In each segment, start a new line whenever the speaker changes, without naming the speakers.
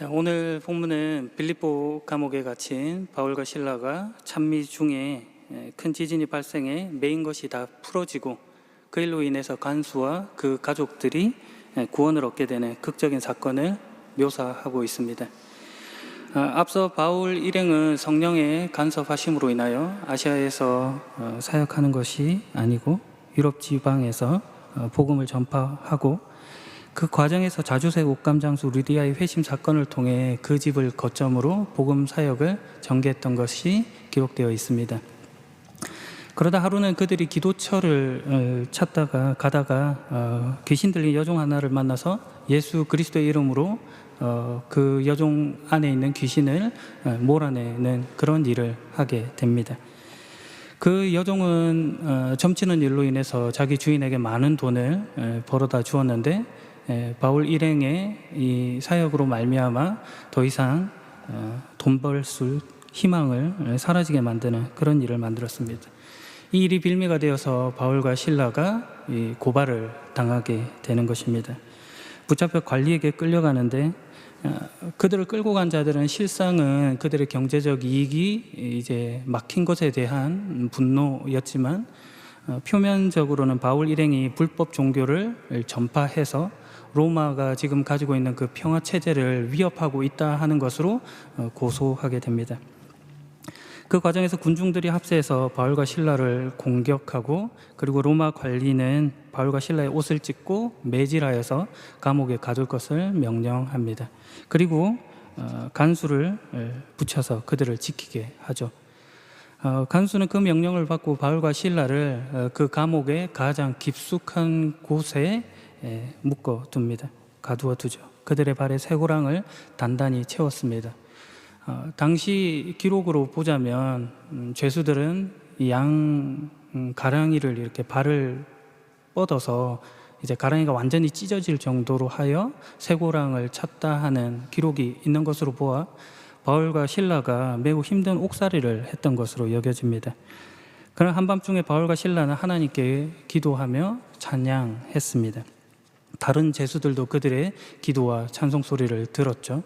오늘 본문은 빌립보 감옥에 갇힌 바울과 실라가 찬미 중에 큰 지진이 발생해 매인 것이 다 풀어지고 그 일로 인해서 간수와 그 가족들이 구원을 얻게 되는 극적인 사건을 묘사하고 있습니다. 앞서 바울 일행은 성령의 간섭하심으로 인하여 아시아에서 사역하는 것이 아니고 유럽 지방에서 복음을 전파하고 그 과정에서 자주색 옷감장수 루디아의 회심 사건을 통해 그 집을 거점으로 복음 사역을 전개했던 것이 기록되어 있습니다. 그러다 하루는 그들이 기도처를 찾다가 가다가 귀신 들린 여종 하나를 만나서 예수 그리스도의 이름으로 그 여종 안에 있는 귀신을 몰아내는 그런 일을 하게 됩니다. 그 여종은 점치는 일로 인해서 자기 주인에게 많은 돈을 벌어다 주었는데 바울 일행의 이 사역으로 말미암아 더 이상 돈 벌 수 희망을 사라지게 만드는 그런 일을 만들었습니다. 이 일이 빌미가 되어서 바울과 실라가 고발을 당하게 되는 것입니다. 붙잡혀 관리에게 끌려가는데 그들을 끌고 간 자들은 실상은 그들의 경제적 이익이 이제 막힌 것에 대한 분노였지만 표면적으로는 바울 일행이 불법 종교를 전파해서 로마가 지금 가지고 있는 그 평화 체제를 위협하고 있다 하는 것으로 고소하게 됩니다. 그 과정에서 군중들이 합세해서 바울과 실라를 공격하고 그리고 로마 관리는 바울과 실라의 옷을 찢고 매질하여서 감옥에 가둘 것을 명령합니다. 그리고 간수를 붙여서 그들을 지키게 하죠. 간수는 그 명령을 받고 바울과 실라를 그 감옥의 가장 깊숙한 곳에 묶어둡니다. 가두어 두죠. 그들의 발에 쇠고랑을 단단히 채웠습니다. 당시 기록으로 보자면 죄수들은 양 가랑이를 이렇게 발을 뻗어서 이제 가랑이가 완전히 찢어질 정도로 하여 쇠고랑을 찼다 하는 기록이 있는 것으로 보아 바울과 실라가 매우 힘든 옥살이를 했던 것으로 여겨집니다. 그러나 한밤중에 바울과 실라는 하나님께 기도하며 찬양했습니다. 다른 죄수들도 그들의 기도와 찬송 소리를 들었죠.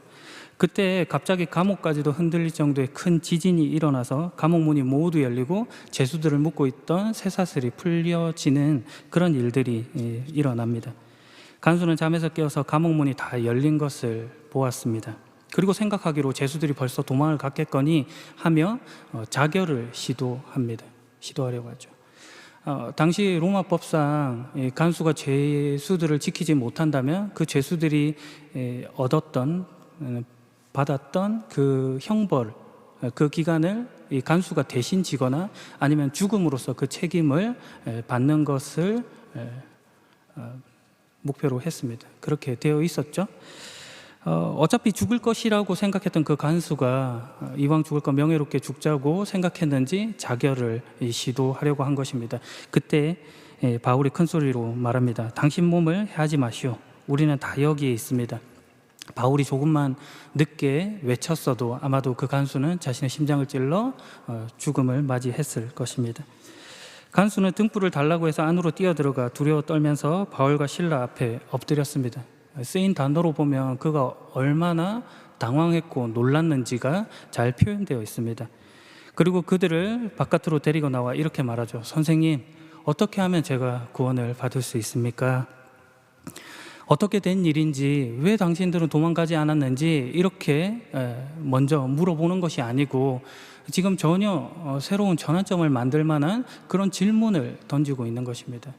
그때 갑자기 감옥까지도 흔들릴 정도의 큰 지진이 일어나서 감옥 문이 모두 열리고 죄수들을 묶고 있던 쇠사슬이 풀려지는 그런 일들이 일어납니다. 간수는 잠에서 깨어서 감옥 문이 다 열린 것을 보았습니다. 그리고 생각하기로 죄수들이 벌써 도망을 갔겠거니 하며 자결을 시도하려고 하죠. 당시 로마법상 간수가 죄수들을 지키지 못한다면 그 죄수들이 받았던 그 형벌, 그 기간을 이 간수가 대신 지거나 아니면 죽음으로써 그 책임을 받는 것을 목표로 했습니다. 그렇게 되어 있었죠. 어차피 죽을 것이라고 생각했던 그 간수가 이왕 죽을 거 명예롭게 죽자고 생각했는지 자결을 시도하려고 한 것입니다. 그때 바울이 큰 소리로 말합니다. 당신 몸을 해하지 마시오. 우리는 다 여기에 있습니다. 바울이 조금만 늦게 외쳤어도 아마도 그 간수는 자신의 심장을 찔러 죽음을 맞이했을 것입니다. 간수는 등불을 달라고 해서 안으로 뛰어들어가 두려워 떨면서 바울과 실라 앞에 엎드렸습니다. 쓰인 단어로 보면 그가 얼마나 당황했고 놀랐는지가 잘 표현되어 있습니다. 그리고 그들을 바깥으로 데리고 나와 이렇게 말하죠. 선생님, 어떻게 하면 제가 구원을 받을 수 있습니까? 어떻게 된 일인지, 왜 당신들은 도망가지 않았는지 이렇게 먼저 물어보는 것이 아니고 지금 전혀 새로운 전환점을 만들 만한 그런 질문을 던지고 있는 것입니다.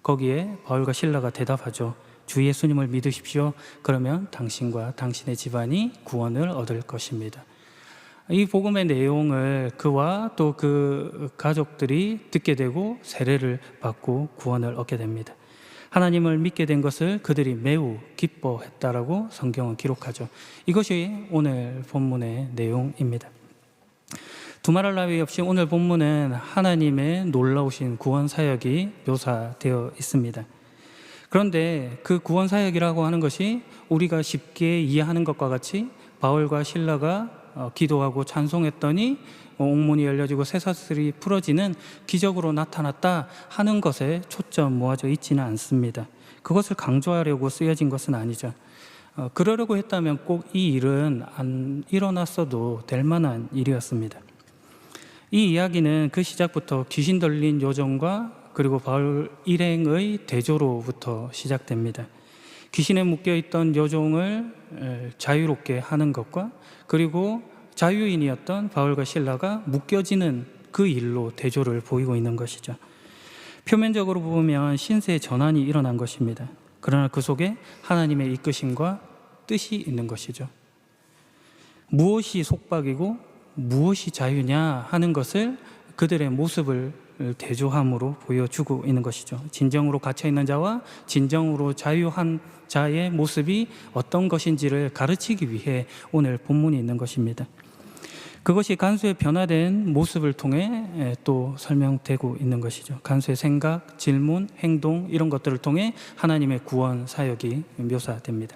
거기에 바울과 실라가 대답하죠. 주 예수님을 믿으십시오. 그러면 당신과 당신의 집안이 구원을 얻을 것입니다. 이 복음의 내용을 그와 또 그 가족들이 듣게 되고 세례를 받고 구원을 얻게 됩니다. 하나님을 믿게 된 것을 그들이 매우 기뻐했다라고 성경은 기록하죠. 이것이 오늘 본문의 내용입니다. 두말할 나위 없이 오늘 본문은 하나님의 놀라우신 구원 사역이 묘사되어 있습니다. 그런데 그 구원 사역이라고 하는 것이 우리가 쉽게 이해하는 것과 같이 바울과 실라가 기도하고 찬송했더니 옥문이 열려지고 쇠사슬이 풀어지는 기적으로 나타났다 하는 것에 초점 모아져 있지는 않습니다. 그것을 강조하려고 쓰여진 것은 아니죠. 그러려고 했다면 꼭 이 일은 안 일어났어도 될 만한 일이었습니다. 이 이야기는 그 시작부터 귀신 들린 요정과 그리고 바울 일행의 대조로부터 시작됩니다. 귀신에 묶여있던 요정을 자유롭게 하는 것과 그리고 자유인이었던 바울과 실라가 묶여지는 그 일로 대조를 보이고 있는 것이죠. 표면적으로 보면 신세의 전환이 일어난 것입니다. 그러나 그 속에 하나님의 이끄심과 뜻이 있는 것이죠. 무엇이 속박이고 무엇이 자유냐 하는 것을 그들의 모습을 대조함으로 보여주고 있는 것이죠. 진정으로 갇혀있는 자와 진정으로 자유한 자의 모습이 어떤 것인지를 가르치기 위해 오늘 본문이 있는 것입니다. 그것이 간수의 변화된 모습을 통해 또 설명되고 있는 것이죠. 간수의 생각, 질문, 행동 이런 것들을 통해 하나님의 구원 사역이 묘사됩니다.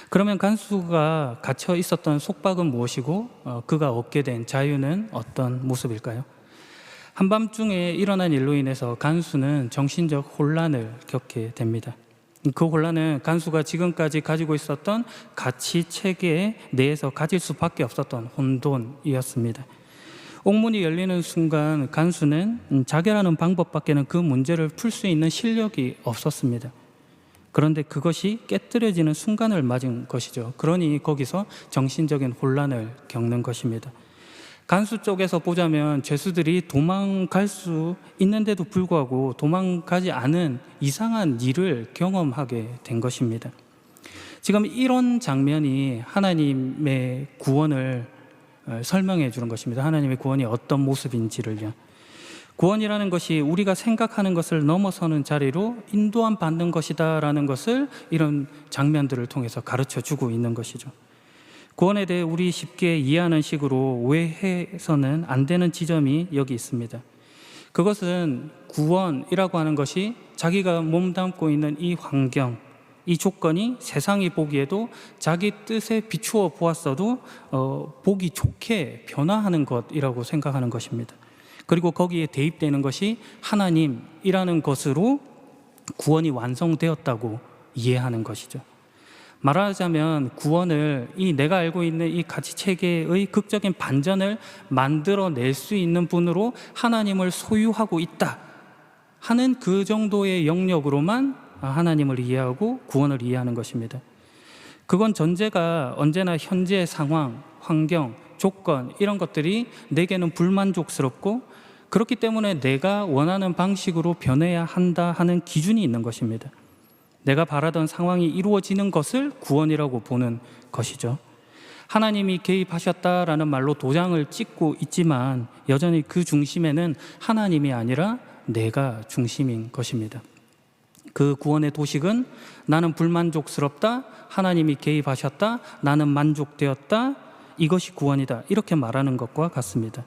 그러면 간수가 갇혀 있었던 속박은 무엇이고 그가 얻게 된 자유는 어떤 모습일까요? 한밤중에 일어난 일로 인해서 간수는 정신적 혼란을 겪게 됩니다. 그 혼란은 간수가 지금까지 가지고 있었던 가치 체계 내에서 가질 수밖에 없었던 혼돈이었습니다. 옥문이 열리는 순간 간수는 자결하는 방법밖에는 그 문제를 풀 수 있는 실력이 없었습니다. 그런데 그것이 깨뜨려지는 순간을 맞은 것이죠. 그러니 거기서 정신적인 혼란을 겪는 것입니다. 간수 쪽에서 보자면 죄수들이 도망갈 수 있는데도 불구하고 도망가지 않은 이상한 일을 경험하게 된 것입니다. 지금 이런 장면이 하나님의 구원을 설명해 주는 것입니다. 하나님의 구원이 어떤 모습인지를요. 구원이라는 것이 우리가 생각하는 것을 넘어서는 자리로 인도함 받는 것이다라는 것을 이런 장면들을 통해서 가르쳐 주고 있는 것이죠. 구원에 대해 우리 쉽게 이해하는 식으로 오해해서는 안 되는 지점이 여기 있습니다. 그것은 구원이라고 하는 것이 자기가 몸담고 있는 이 환경, 이 조건이 세상이 보기에도 자기 뜻에 비추어 보았어도 보기 좋게 변화하는 것이라고 생각하는 것입니다. 그리고 거기에 대입되는 것이 하나님이라는 것으로 구원이 완성되었다고 이해하는 것이죠. 말하자면 구원을 내가 알고 있는 이 가치체계의 극적인 반전을 만들어낼 수 있는 분으로 하나님을 소유하고 있다 하는 그 정도의 영역으로만 하나님을 이해하고 구원을 이해하는 것입니다. 그건 전제가 언제나 현재의 상황, 환경, 조건 이런 것들이 내게는 불만족스럽고 그렇기 때문에 내가 원하는 방식으로 변해야 한다 하는 기준이 있는 것입니다. 내가 바라던 상황이 이루어지는 것을 구원이라고 보는 것이죠. 하나님이 개입하셨다라는 말로 도장을 찍고 있지만 여전히 그 중심에는 하나님이 아니라 내가 중심인 것입니다. 그 구원의 도식은 나는 불만족스럽다, 하나님이 개입하셨다, 나는 만족되었다, 이것이 구원이다 이렇게 말하는 것과 같습니다.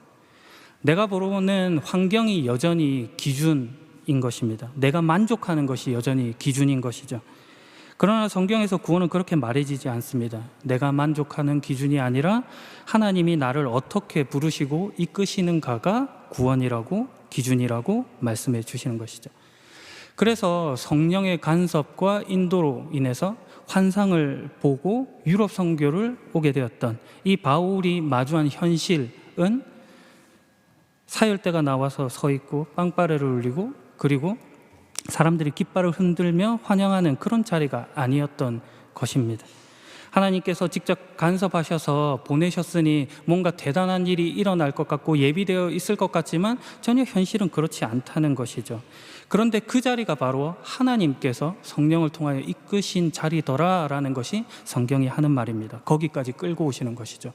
내가 보는 환경이 여전히 기준인 것입니다. 내가 만족하는 것이 여전히 기준인 것이죠. 그러나 성경에서 구원은 그렇게 말해지지 않습니다. 내가 만족하는 기준이 아니라 하나님이 나를 어떻게 부르시고 이끄시는가가 구원이라고 기준이라고 말씀해 주시는 것이죠. 그래서 성령의 간섭과 인도로 인해서 환상을 보고 유럽 선교를 오게 되었던 이 바울이 마주한 현실은 사열대가 나와서 서 있고 빵빠레를 울리고 그리고 사람들이 깃발을 흔들며 환영하는 그런 자리가 아니었던 것입니다. 하나님께서 직접 간섭하셔서 보내셨으니 뭔가 대단한 일이 일어날 것 같고 예비되어 있을 것 같지만 전혀 현실은 그렇지 않다는 것이죠. 그런데 그 자리가 바로 하나님께서 성령을 통하여 이끄신 자리더라라는 것이 성경이 하는 말입니다. 거기까지 끌고 오시는 것이죠.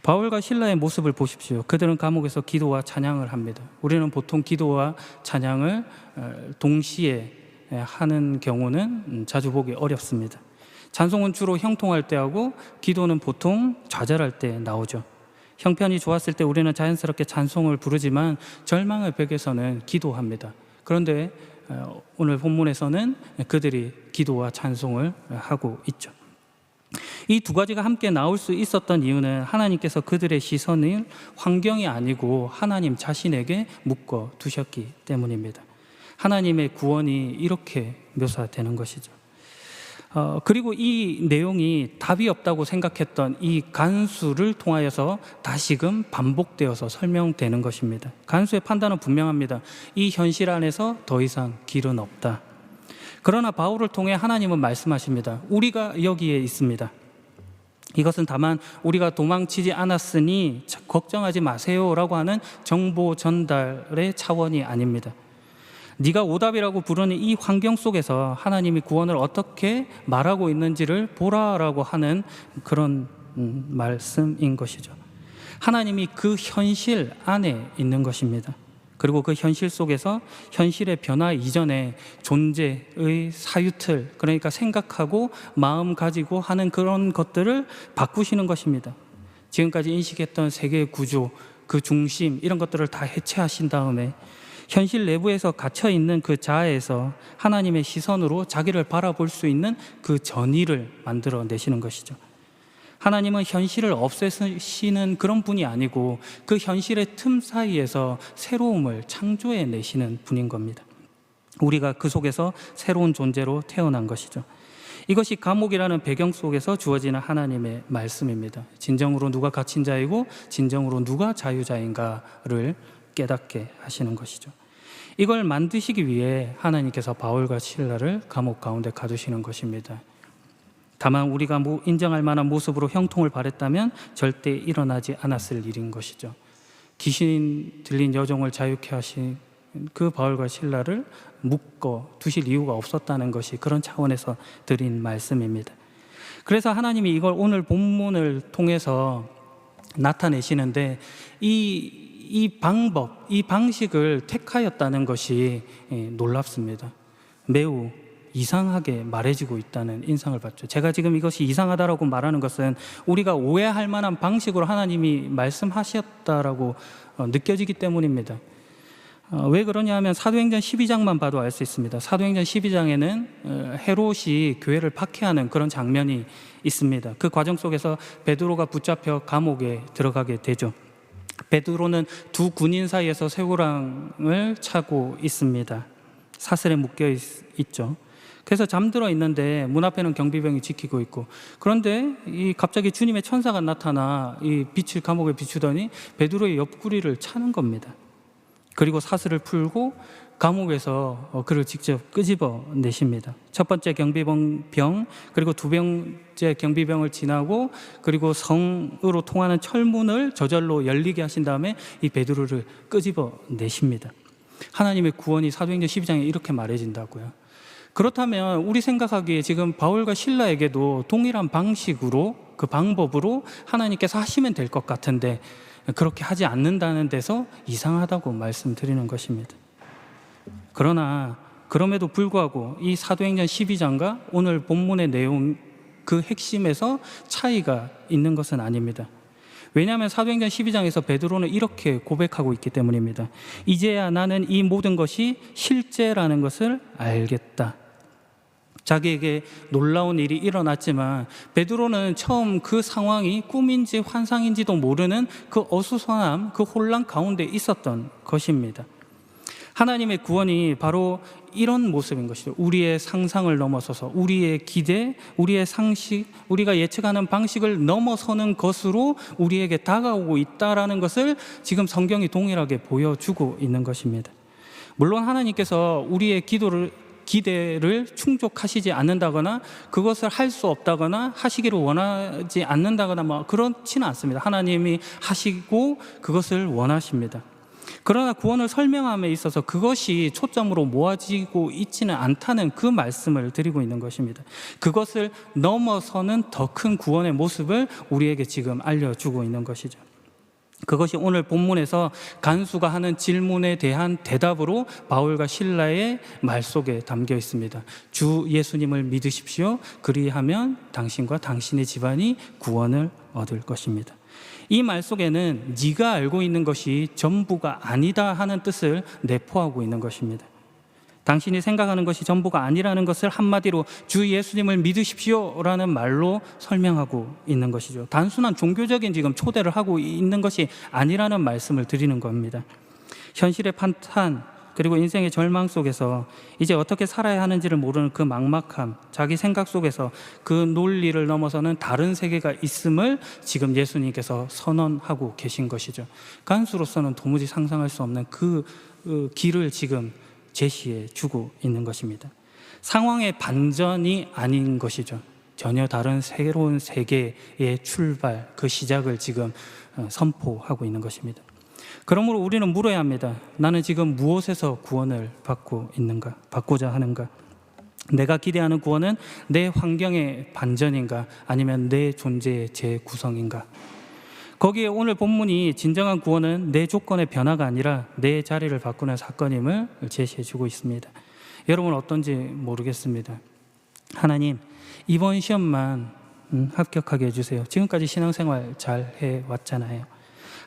바울과 실라의 모습을 보십시오. 그들은 감옥에서 기도와 찬양을 합니다. 우리는 보통 기도와 찬양을 동시에 하는 경우는 자주 보기 어렵습니다. 찬송은 주로 형통할 때 하고 기도는 보통 좌절할 때 나오죠. 형편이 좋았을 때 우리는 자연스럽게 찬송을 부르지만 절망의 벽에서는 기도합니다. 그런데 오늘 본문에서는 그들이 기도와 찬송을 하고 있죠. 이 두 가지가 함께 나올 수 있었던 이유는 하나님께서 그들의 시선을 환경이 아니고 하나님 자신에게 묶어 두셨기 때문입니다. 하나님의 구원이 이렇게 묘사되는 것이죠. 그리고 이 내용이 답이 없다고 생각했던 이 간수를 통하여서 다시금 반복되어서 설명되는 것입니다. 간수의 판단은 분명합니다. 이 현실 안에서 더 이상 길은 없다. 그러나 바울을 통해 하나님은 말씀하십니다. 우리가 여기에 있습니다. 이것은 다만 우리가 도망치지 않았으니 걱정하지 마세요라고 하는 정보 전달의 차원이 아닙니다. 네가 오답이라고 부르는 이 환경 속에서 하나님이 구원을 어떻게 말하고 있는지를 보라라고 하는 그런 말씀인 것이죠. 하나님이 그 현실 안에 있는 것입니다. 그리고 그 현실 속에서 현실의 변화 이전에 존재의 사유틀, 그러니까 생각하고 마음 가지고 하는 그런 것들을 바꾸시는 것입니다. 지금까지 인식했던 세계의 구조, 그 중심, 이런 것들을 다 해체하신 다음에 현실 내부에서 갇혀있는 그 자아에서 하나님의 시선으로 자기를 바라볼 수 있는 그 전의를 만들어내시는 것이죠. 하나님은 현실을 없애시는 그런 분이 아니고 그 현실의 틈 사이에서 새로움을 창조해내시는 분인 겁니다. 우리가 그 속에서 새로운 존재로 태어난 것이죠. 이것이 감옥이라는 배경 속에서 주어지는 하나님의 말씀입니다. 진정으로 누가 갇힌 자이고 진정으로 누가 자유자인가를 깨닫게 하시는 것이죠. 이걸 만드시기 위해 하나님께서 바울과 실라를 감옥 가운데 가두시는 것입니다. 다만 우리가 인정할 만한 모습으로 형통을 바랬다면 절대 일어나지 않았을 일인 것이죠. 귀신 들린 여종을 자유케 하신 그 바울과 실라를 묶어 두실 이유가 없었다는 것이 그런 차원에서 드린 말씀입니다. 그래서 하나님이 이걸 오늘 본문을 통해서 나타내시는데 이 방법, 이 방식을 택하였다는 것이 놀랍습니다. 매우 이상하게 말해지고 있다는 인상을 받죠. 제가 지금 이것이 이상하다라고 말하는 것은 우리가 오해할 만한 방식으로 하나님이 말씀하셨다라고 느껴지기 때문입니다. 왜 그러냐 하면 사도행전 12장만 봐도 알 수 있습니다. 사도행전 12장에는 헤롯이 교회를 박해하는 그런 장면이 있습니다. 그 과정 속에서 베드로가 붙잡혀 감옥에 들어가게 되죠. 베드로는 두 군인 사이에서 쇠고랑을 차고 있습니다. 사슬에 묶여 있죠. 그래서 잠들어 있는데 문 앞에는 경비병이 지키고 있고, 그런데 갑자기 주님의 천사가 나타나 이 빛을 감옥에 비추더니 베드로의 옆구리를 차는 겁니다. 그리고 사슬을 풀고 감옥에서 그를 직접 끄집어 내십니다. 첫 번째 경비병, 그리고 두 번째 경비병을 지나고 그리고 성으로 통하는 철문을 저절로 열리게 하신 다음에 이 베드로를 끄집어 내십니다. 하나님의 구원이 사도행전 12장에 이렇게 말해진다고요. 그렇다면 우리 생각하기에 지금 바울과 실라에게도 동일한 방식으로, 그 방법으로 하나님께서 하시면 될 것 같은데 그렇게 하지 않는다는 데서 이상하다고 말씀드리는 것입니다. 그러나 그럼에도 불구하고 이 사도행전 12장과 오늘 본문의 내용 그 핵심에서 차이가 있는 것은 아닙니다. 왜냐하면 사도행전 12장에서 베드로는 이렇게 고백하고 있기 때문입니다. 이제야 나는 이 모든 것이 실제라는 것을 알겠다. 자기에게 놀라운 일이 일어났지만 베드로는 처음 그 상황이 꿈인지 환상인지도 모르는 그 어수선함, 그 혼란 가운데 있었던 것입니다. 하나님의 구원이 바로 이런 모습인 것이죠. 우리의 상상을 넘어서서 우리의 기대, 우리의 상식, 우리가 예측하는 방식을 넘어서는 것으로 우리에게 다가오고 있다는 것을 지금 성경이 동일하게 보여주고 있는 것입니다. 물론 하나님께서 우리의 기대를 충족하시지 않는다거나 그것을 할 수 없다거나 하시기를 원하지 않는다거나 그렇지는 않습니다. 하나님이 하시고 그것을 원하십니다. 그러나 구원을 설명함에 있어서 그것이 초점으로 모아지고 있지는 않다는 그 말씀을 드리고 있는 것입니다. 그것을 넘어서는 더 큰 구원의 모습을 우리에게 지금 알려주고 있는 것이죠. 그것이 오늘 본문에서 간수가 하는 질문에 대한 대답으로 바울과 실라의 말 속에 담겨 있습니다. 주 예수님을 믿으십시오. 그리하면 당신과 당신의 집안이 구원을 얻을 것입니다. 이 말 속에는 네가 알고 있는 것이 전부가 아니다 하는 뜻을 내포하고 있는 것입니다. 당신이 생각하는 것이 전부가 아니라는 것을 한마디로 주 예수님을 믿으십시오라는 말로 설명하고 있는 것이죠. 단순한 종교적인 지금 초대를 하고 있는 것이 아니라는 말씀을 드리는 겁니다. 현실의 판단, 그리고 인생의 절망 속에서 이제 어떻게 살아야 하는지를 모르는 그 막막함, 자기 생각 속에서 그 논리를 넘어서는 다른 세계가 있음을 지금 예수님께서 선언하고 계신 것이죠. 간수로서는 도무지 상상할 수 없는 그 길을 지금 제시해 주고 있는 것입니다. 상황의 반전이 아닌 것이죠. 전혀 다른 새로운 세계의 출발, 그 시작을 지금 선포하고 있는 것입니다. 그러므로 우리는 물어야 합니다. 나는 지금 무엇에서 구원을 받고자 하는가? 내가 기대하는 구원은 내 환경의 반전인가? 아니면 내 존재의 재구성인가? 거기에 오늘 본문이 진정한 구원은 내 조건의 변화가 아니라 내 자리를 바꾸는 사건임을 제시해 주고 있습니다. 여러분 어떤지 모르겠습니다. 하나님, 이번 시험만 합격하게 해주세요. 지금까지 신앙생활 잘 해왔잖아요.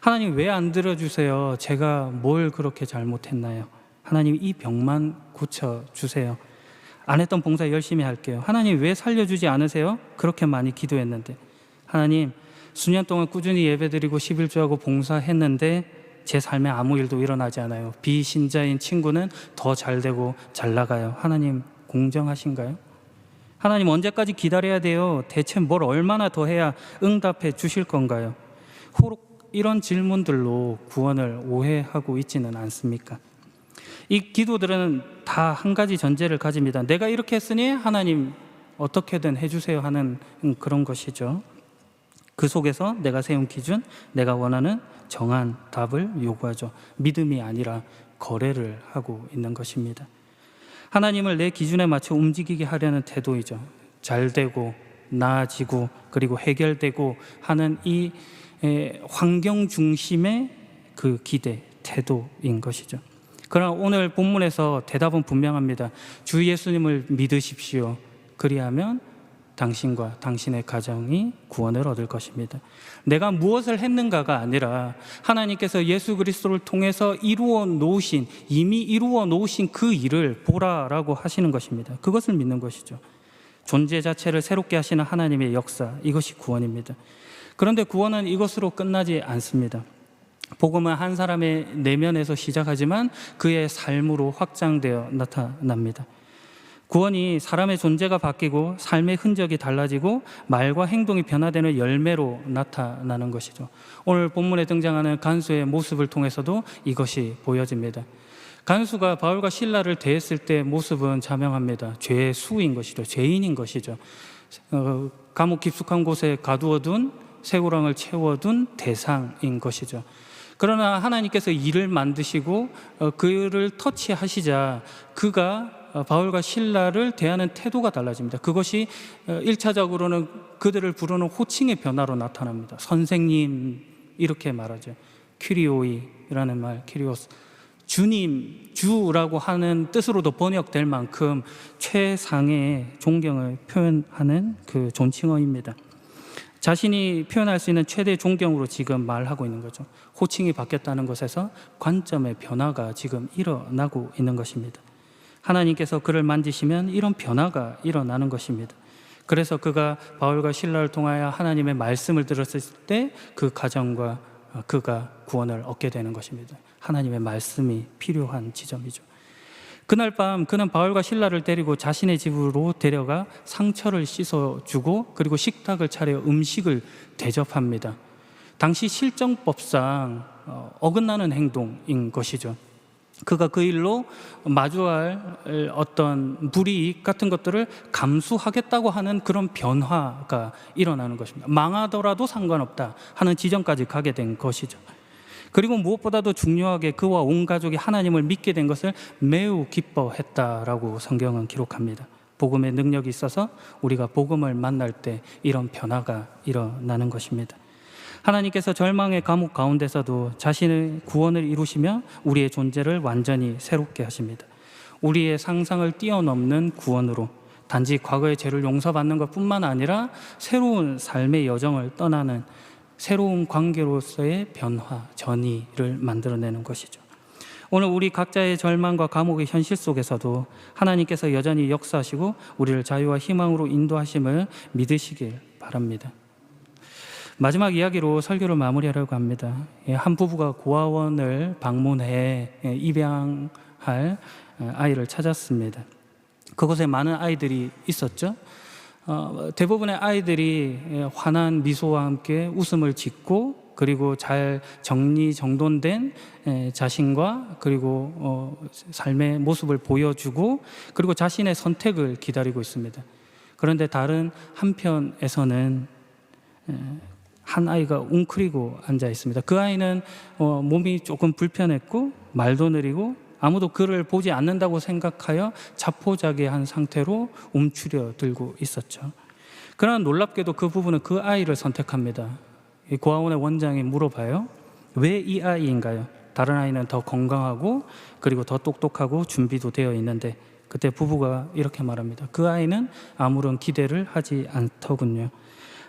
하나님 왜 안 들어주세요? 제가 뭘 그렇게 잘못했나요? 하나님 이 병만 고쳐주세요. 안 했던 봉사 열심히 할게요. 하나님 왜 살려주지 않으세요? 그렇게 많이 기도했는데. 하나님 수년 동안 꾸준히 예배드리고 11조하고 봉사했는데 제 삶에 아무 일도 일어나지 않아요. 비신자인 친구는 더 잘되고 잘 나가요. 하나님 공정하신가요? 하나님 언제까지 기다려야 돼요? 대체 뭘 얼마나 더 해야 응답해 주실 건가요? 혹 이런 질문들로 구원을 오해하고 있지는 않습니까? 이 기도들은 다 한 가지 전제를 가집니다. 내가 이렇게 했으니 하나님 어떻게든 해주세요 하는 그런 것이죠. 그 속에서 내가 세운 기준, 내가 원하는 정한 답을 요구하죠. 믿음이 아니라 거래를 하고 있는 것입니다. 하나님을 내 기준에 맞춰 움직이게 하려는 태도이죠. 잘되고 나아지고 그리고 해결되고 하는 이 환경 중심의 그 기대, 태도인 것이죠. 그러나 오늘 본문에서 대답은 분명합니다. 주 예수님을 믿으십시오. 그리하면 당신과 당신의 가정이 구원을 얻을 것입니다. 내가 무엇을 했는가가 아니라 하나님께서 예수 그리스도를 통해서 이미 이루어 놓으신 그 일을 보라라고 하시는 것입니다. 그것을 믿는 것이죠. 존재 자체를 새롭게 하시는 하나님의 역사, 이것이 구원입니다. 그런데 구원은 이것으로 끝나지 않습니다. 복음은 한 사람의 내면에서 시작하지만 그의 삶으로 확장되어 나타납니다. 구원이 사람의 존재가 바뀌고 삶의 흔적이 달라지고 말과 행동이 변화되는 열매로 나타나는 것이죠. 오늘 본문에 등장하는 간수의 모습을 통해서도 이것이 보여집니다. 간수가 바울과 실라를 대했을 때 모습은 자명합니다. 죄의 수인 것이죠. 죄인인 것이죠. 감옥 깊숙한 곳에 가두어둔 새우랑을 채워둔 대상인 것이죠. 그러나 하나님께서 일을 만드시고 그를 터치하시자 그가 바울과 실라를 대하는 태도가 달라집니다. 그것이 1차적으로는 그들을 부르는 호칭의 변화로 나타납니다. 선생님 이렇게 말하죠. 큐리오이라는 말, 큐리오스, 주님, 주라고 하는 뜻으로도 번역될 만큼 최상의 존경을 표현하는 그 존칭어입니다. 자신이 표현할 수 있는 최대 존경으로 지금 말하고 있는 거죠. 호칭이 바뀌었다는 것에서 관점의 변화가 지금 일어나고 있는 것입니다. 하나님께서 그를 만지시면 이런 변화가 일어나는 것입니다. 그래서 그가 바울과 실라를 통하여 하나님의 말씀을 들었을 때 그 가정과 그가 구원을 얻게 되는 것입니다. 하나님의 말씀이 필요한 지점이죠. 그날 밤 그는 바울과 실라를 데리고 자신의 집으로 데려가 상처를 씻어주고 그리고 식탁을 차려 음식을 대접합니다. 당시 실정법상 어긋나는 행동인 것이죠. 그가 그 일로 마주할 어떤 불이익 같은 것들을 감수하겠다고 하는 그런 변화가 일어나는 것입니다. 망하더라도 상관없다 하는 지점까지 가게 된 것이죠. 그리고 무엇보다도 중요하게 그와 온 가족이 하나님을 믿게 된 것을 매우 기뻐했다라고 성경은 기록합니다. 복음의 능력이 있어서 우리가 복음을 만날 때 이런 변화가 일어나는 것입니다. 하나님께서 절망의 감옥 가운데서도 자신의 구원을 이루시며 우리의 존재를 완전히 새롭게 하십니다. 우리의 상상을 뛰어넘는 구원으로 단지 과거의 죄를 용서받는 것뿐만 아니라 새로운 삶의 여정을 떠나는 새로운 관계로서의 변화, 전이를 만들어내는 것이죠. 오늘 우리 각자의 절망과 감옥의 현실 속에서도 하나님께서 여전히 역사하시고 우리를 자유와 희망으로 인도하심을 믿으시길 바랍니다. 마지막 이야기로 설교를 마무리하려고 합니다. 한 부부가 고아원을 방문해 입양하는 할 아이를 찾았습니다. 그곳에 많은 아이들이 있었죠. 대부분의 아이들이 환한 미소와 함께 웃음을 짓고, 그리고 잘 정리정돈된 자신과 그리고 삶의 모습을 보여주고, 그리고 자신의 선택을 기다리고 있습니다. 그런데 다른 한편에서는 한 아이가 웅크리고 앉아 있습니다. 그 아이는 몸이 조금 불편했고 말도 느리고 아무도 그를 보지 않는다고 생각하여 자포자기한 상태로 움츠려 들고 있었죠. 그러나 놀랍게도 그 부부는 그 아이를 선택합니다. 이 고아원의 원장이 물어봐요. 왜 이 아이인가요? 다른 아이는 더 건강하고 그리고 더 똑똑하고 준비도 되어 있는데, 그때 부부가 이렇게 말합니다. 그 아이는 아무런 기대를 하지 않더군요.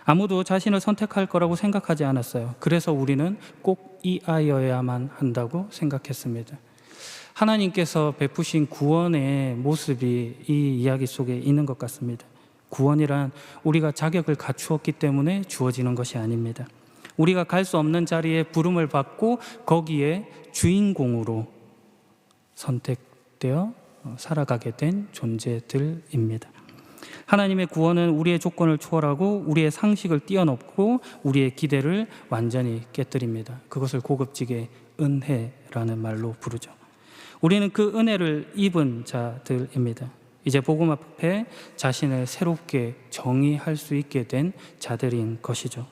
아무도 자신을 선택할 거라고 생각하지 않았어요. 그래서 우리는 꼭 이 아이여야만 한다고 생각했습니다. 하나님께서 베푸신 구원의 모습이 이 이야기 속에 있는 것 같습니다. 구원이란 우리가 자격을 갖추었기 때문에 주어지는 것이 아닙니다. 우리가 갈 수 없는 자리에 부름을 받고 거기에 주인공으로 선택되어 살아가게 된 존재들입니다. 하나님의 구원은 우리의 조건을 초월하고 우리의 상식을 뛰어넘고 우리의 기대를 완전히 깨뜨립니다. 그것을 고급지게 은혜라는 말로 부르죠. 우리는 그 은혜를 입은 자들입니다. 이제 복음 앞에 자신을 새롭게 정의할 수 있게 된 자들인 것이죠.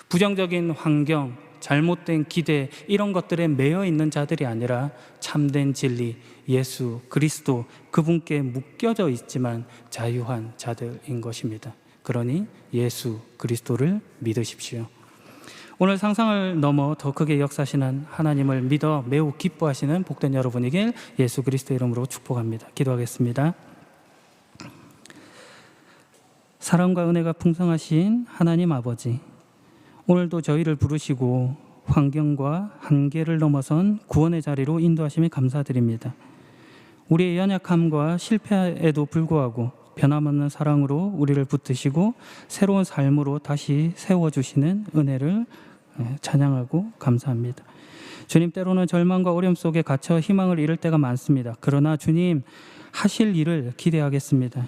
부정적인 환경, 잘못된 기대, 이런 것들에 매여 있는 자들이 아니라 참된 진리, 예수 그리스도, 그분께 묶여져 있지만 자유한 자들인 것입니다. 그러니 예수 그리스도를 믿으십시오. 오늘 상상을 넘어 더 크게 역사하시는 하나님을 믿어 매우 기뻐하시는 복된 여러분에게 예수 그리스도의 이름으로 축복합니다. 기도하겠습니다. 사랑과 은혜가 풍성하신 하나님 아버지, 오늘도 저희를 부르시고 환경과 한계를 넘어선 구원의 자리로 인도하심에 감사드립니다. 우리의 연약함과 실패에도 불구하고 변함없는 사랑으로 우리를 붙드시고 새로운 삶으로 다시 세워주시는 은혜를 찬양하고 감사합니다. 주님, 때로는 절망과 어려움 속에 갇혀 희망을 잃을 때가 많습니다. 그러나 주님 하실 일을 기대하겠습니다.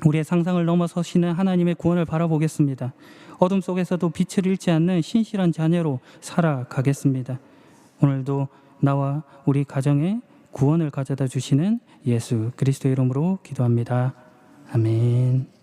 우리의 상상을 넘어서시는 하나님의 구원을 바라보겠습니다. 어둠 속에서도 빛을 잃지 않는 신실한 자녀로 살아가겠습니다. 오늘도 나와 우리 가정에 구원을 가져다 주시는 예수 그리스도의 이름으로 기도합니다. 아멘.